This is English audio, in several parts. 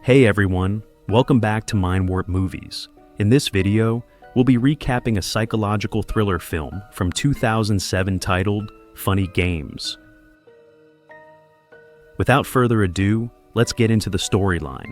Hey everyone, welcome back to Mind Warp Movies. In this video, we'll be recapping a psychological thriller film from 2007 titled Funny Games. Without further ado, let's get into the storyline.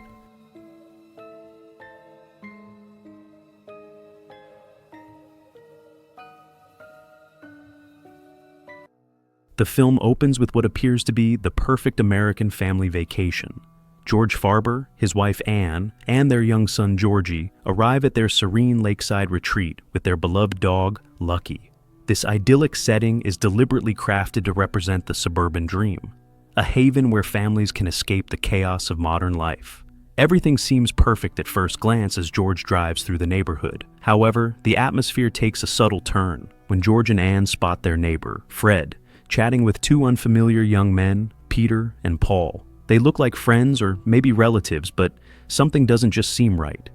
The film opens with what appears to be the perfect American family vacation. George Farber, his wife Anne, and their young son Georgie arrive at their serene lakeside retreat with their beloved dog, Lucky. This idyllic setting is deliberately crafted to represent the suburban dream, a haven where families can escape the chaos of modern life. Everything seems perfect at first glance as George drives through the neighborhood. However, the atmosphere takes a subtle turn when George and Anne spot their neighbor, Fred, chatting with two unfamiliar young men, Peter and Paul. They look like friends or maybe relatives, but something doesn't just seem right.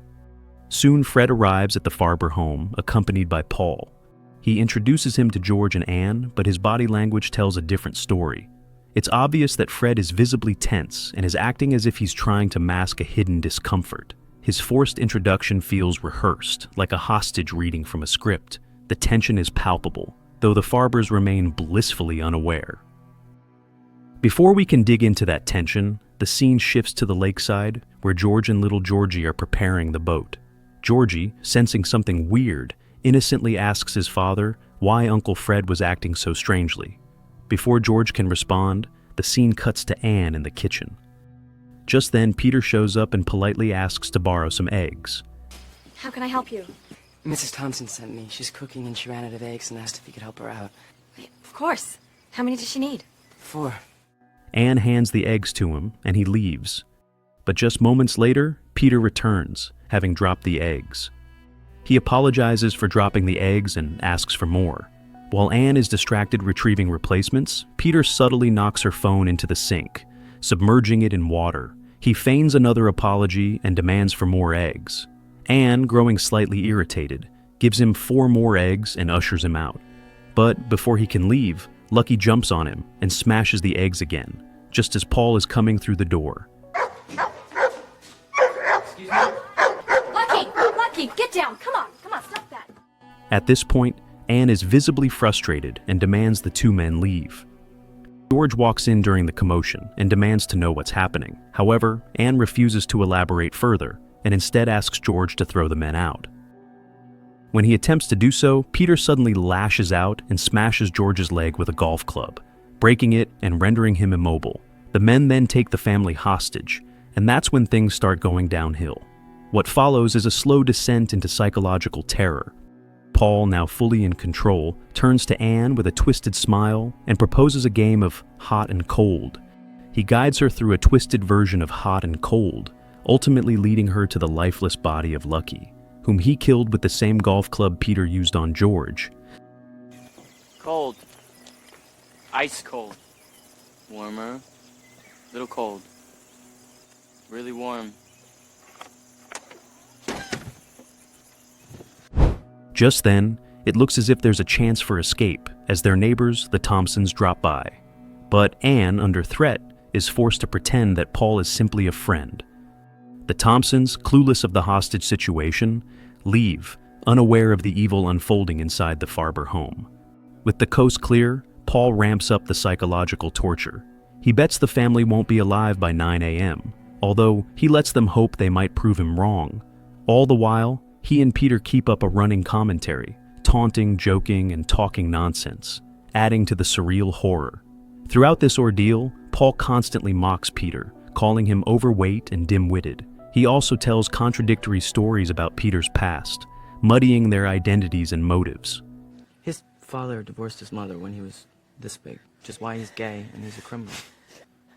Soon Fred arrives at the Farber home, accompanied by Paul. He introduces him to George and Anne, but his body language tells a different story. It's obvious that Fred is visibly tense and is acting as if he's trying to mask a hidden discomfort. His forced introduction feels rehearsed, like a hostage reading from a script. The tension is palpable, though the Farbers remain blissfully unaware. Before we can dig into that tension, the scene shifts to the lakeside, where George and little Georgie are preparing the boat. Georgie, sensing something weird, innocently asks his father why Uncle Fred was acting so strangely. Before George can respond, the scene cuts to Anne in the kitchen. Just then, Peter shows up and politely asks to borrow some eggs. How can I help you? Mrs. Thompson sent me. She's cooking and she ran out of eggs and asked if you could help her out. Of course. How many does she need? 4. Anne hands the eggs to him, and he leaves. But just moments later, Peter returns, having dropped the eggs. He apologizes for dropping the eggs and asks for more. While Anne is distracted retrieving replacements, Peter subtly knocks her phone into the sink, submerging it in water. He feigns another apology and demands for more eggs. Anne, growing slightly irritated, gives him 4 more eggs and ushers him out. But before he can leave, Lucky jumps on him and smashes the eggs again, just as Paul is coming through the door. Excuse me? Lucky, get down. Come on, stop that. At this point, Anne is visibly frustrated and demands the 2 men leave. George walks in during the commotion and demands to know what's happening. However, Anne refuses to elaborate further and instead asks George to throw the men out. When he attempts to do so, Peter suddenly lashes out and smashes George's leg with a golf club, breaking it and rendering him immobile. The men then take the family hostage, and that's when things start going downhill. What follows is a slow descent into psychological terror. Paul, now fully in control, turns to Anne with a twisted smile and proposes a game of hot and cold. He guides her through a twisted version of hot and cold, ultimately leading her to the lifeless body of Lucky, whom he killed with the same golf club Peter used on George. Cold. Ice cold. Warmer. Little cold. Really warm. Just then, it looks as if there's a chance for escape as their neighbors, the Thompsons, drop by. But Anne, under threat, is forced to pretend that Paul is simply a friend. The Thompsons, clueless of the hostage situation, leave, unaware of the evil unfolding inside the Farber home. With the coast clear, Paul ramps up the psychological torture. He bets the family won't be alive by 9 a.m., although he lets them hope they might prove him wrong. All the while, he and Peter keep up a running commentary, taunting, joking, and talking nonsense, adding to the surreal horror. Throughout this ordeal, Paul constantly mocks Peter, calling him overweight and dim-witted. He also tells contradictory stories about Peter's past, muddying their identities and motives. His father divorced his mother when he was this big, which is why he's gay and he's a criminal.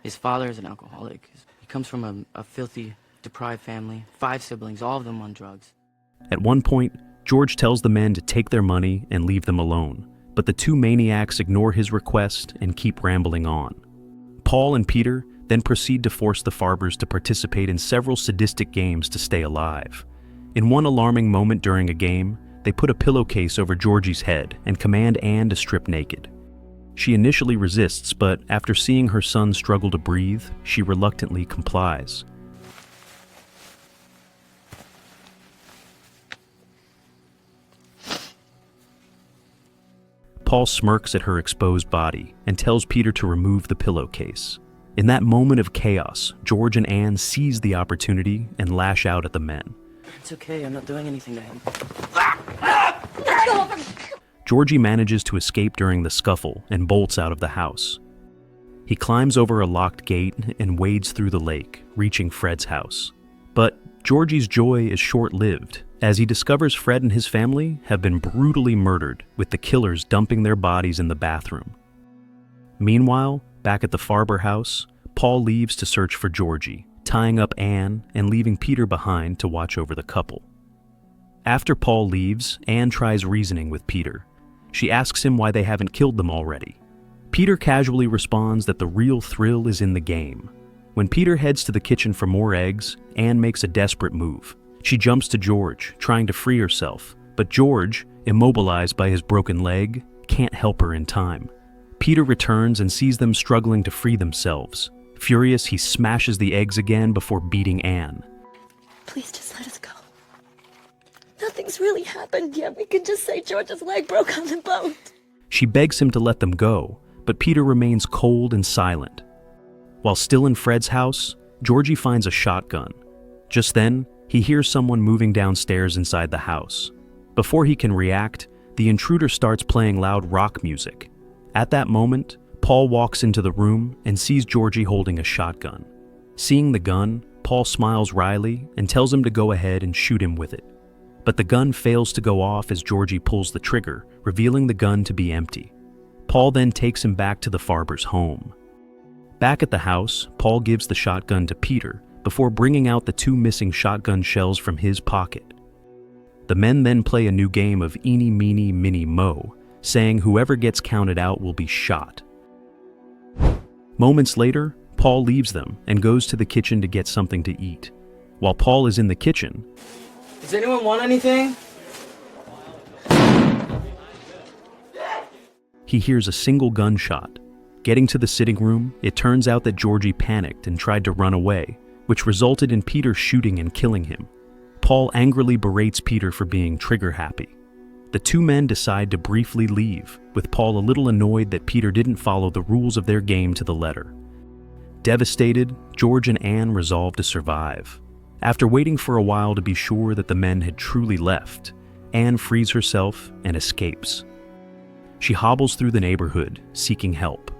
His father is an alcoholic. He comes from a filthy, deprived family, 5 siblings, all of them on drugs. At one point, George tells the men to take their money and leave them alone, but the 2 maniacs ignore his request and keep rambling on. Paul and Peter then proceed to force the Farbers to participate in several sadistic games to stay alive. In one alarming moment during a game, they put a pillowcase over Georgie's head and command Anne to strip naked. She initially resists, but after seeing her son struggle to breathe, she reluctantly complies. Paul smirks at her exposed body and tells Peter to remove the pillowcase. In that moment of chaos, George and Anne seize the opportunity and lash out at the men. It's okay, I'm not doing anything to him. Georgie manages to escape during the scuffle and bolts out of the house. He climbs over a locked gate and wades through the lake, reaching Fred's house. But Georgie's joy is short-lived, as he discovers Fred and his family have been brutally murdered, with the killers dumping their bodies in the bathroom. Meanwhile, back at the Farber house, Paul leaves to search for Georgie, tying up Anne and leaving Peter behind to watch over the couple. After Paul leaves, Anne tries reasoning with Peter. She asks him why they haven't killed them already. Peter casually responds that the real thrill is in the game. When Peter heads to the kitchen for more eggs, Anne makes a desperate move. She jumps to George, trying to free herself, but George, immobilized by his broken leg, can't help her in time. Peter returns and sees them struggling to free themselves. Furious, he smashes the eggs again before beating Anne. Please just let us go. Nothing's really happened yet. We can just say George's leg broke on the boat. She begs him to let them go, but Peter remains cold and silent. While still in Fred's house, Georgie finds a shotgun. Just then, he hears someone moving downstairs inside the house. Before he can react, the intruder starts playing loud rock music. At that moment, Paul walks into the room and sees Georgie holding a shotgun. Seeing the gun, Paul smiles wryly and tells him to go ahead and shoot him with it. But the gun fails to go off as Georgie pulls the trigger, revealing the gun to be empty. Paul then takes him back to the Farbers' home. Back at the house, Paul gives the shotgun to Peter before bringing out the 2 missing shotgun shells from his pocket. The men then play a new game of eeny, meeny, miny, moe, saying whoever gets counted out will be shot. Moments later, Paul leaves them and goes to the kitchen to get something to eat. While Paul is in the kitchen, Does anyone want anything? he hears a single gunshot. Getting to the sitting room, it turns out that Georgie panicked and tried to run away, which resulted in Peter shooting and killing him. Paul angrily berates Peter for being trigger-happy. The 2 men decide to briefly leave, with Paul a little annoyed that Peter didn't follow the rules of their game to the letter. Devastated, George and Anne resolve to survive. After waiting for a while to be sure that the men had truly left, Anne frees herself and escapes. She hobbles through the neighborhood, seeking help.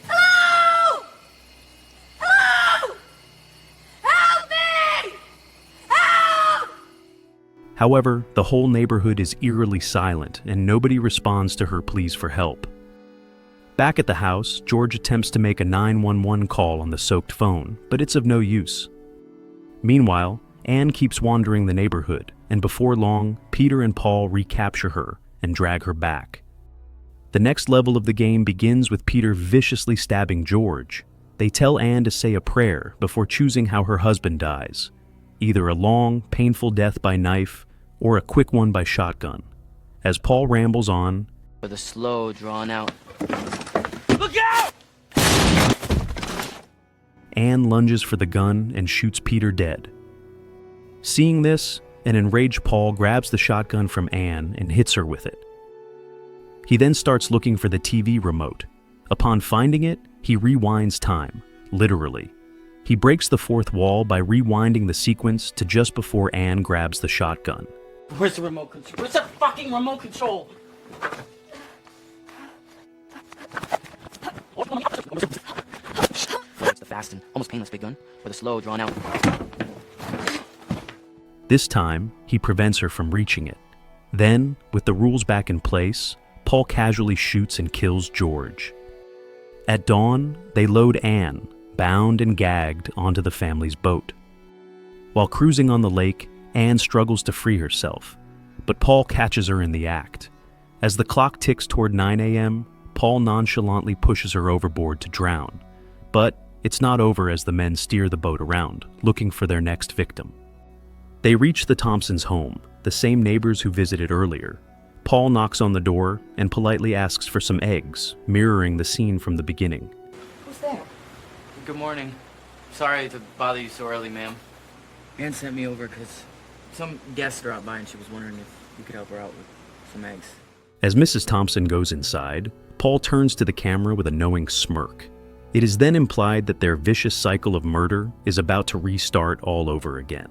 Hello! Hello! Help me! Help! However, the whole neighborhood is eerily silent and nobody responds to her pleas for help. Back at the house, George attempts to make a 911 call on the soaked phone, but it's of no use. Meanwhile, Anne keeps wandering the neighborhood, and before long, Peter and Paul recapture her and drag her back. The next level of the game begins with Peter viciously stabbing George. They tell Anne to say a prayer before choosing how her husband dies, either a long, painful death by knife or a quick one by shotgun. As Paul rambles on, With a slow, drawn-out... Look out! Anne lunges for the gun and shoots Peter dead. Seeing this, an enraged Paul grabs the shotgun from Anne and hits her with it. He then starts looking for the TV remote. Upon finding it, he rewinds time, literally. He breaks the 4th wall by rewinding the sequence to just before Anne grabs the shotgun. Where's the remote control? Where's the fucking remote control? It's the fast and almost painless big gun with a slow, drawn-out... This time, he prevents her from reaching it. Then, with the rules back in place, Paul casually shoots and kills George. At dawn, they load Anne, bound and gagged, onto the family's boat. While cruising on the lake, Anne struggles to free herself, but Paul catches her in the act. As the clock ticks toward 9 a.m., Paul nonchalantly pushes her overboard to drown. But it's not over as the men steer the boat around, looking for their next victim. They reach the Thompsons' home, the same neighbors who visited earlier. Paul knocks on the door and politely asks for some eggs, mirroring the scene from the beginning. Who's there? Good morning. Sorry to bother you so early, ma'am. Ann sent me over because Some guest dropped by and she was wondering if you could help her out with some eggs. As Mrs. Thompson goes inside, Paul turns to the camera with a knowing smirk. It is then implied that their vicious cycle of murder is about to restart all over again.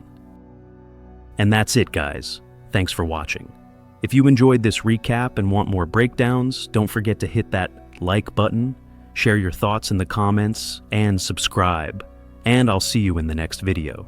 And that's it, guys. Thanks for watching. If you enjoyed this recap and want more breakdowns, don't forget to hit that like button, share your thoughts in the comments, and subscribe. And I'll see you in the next video.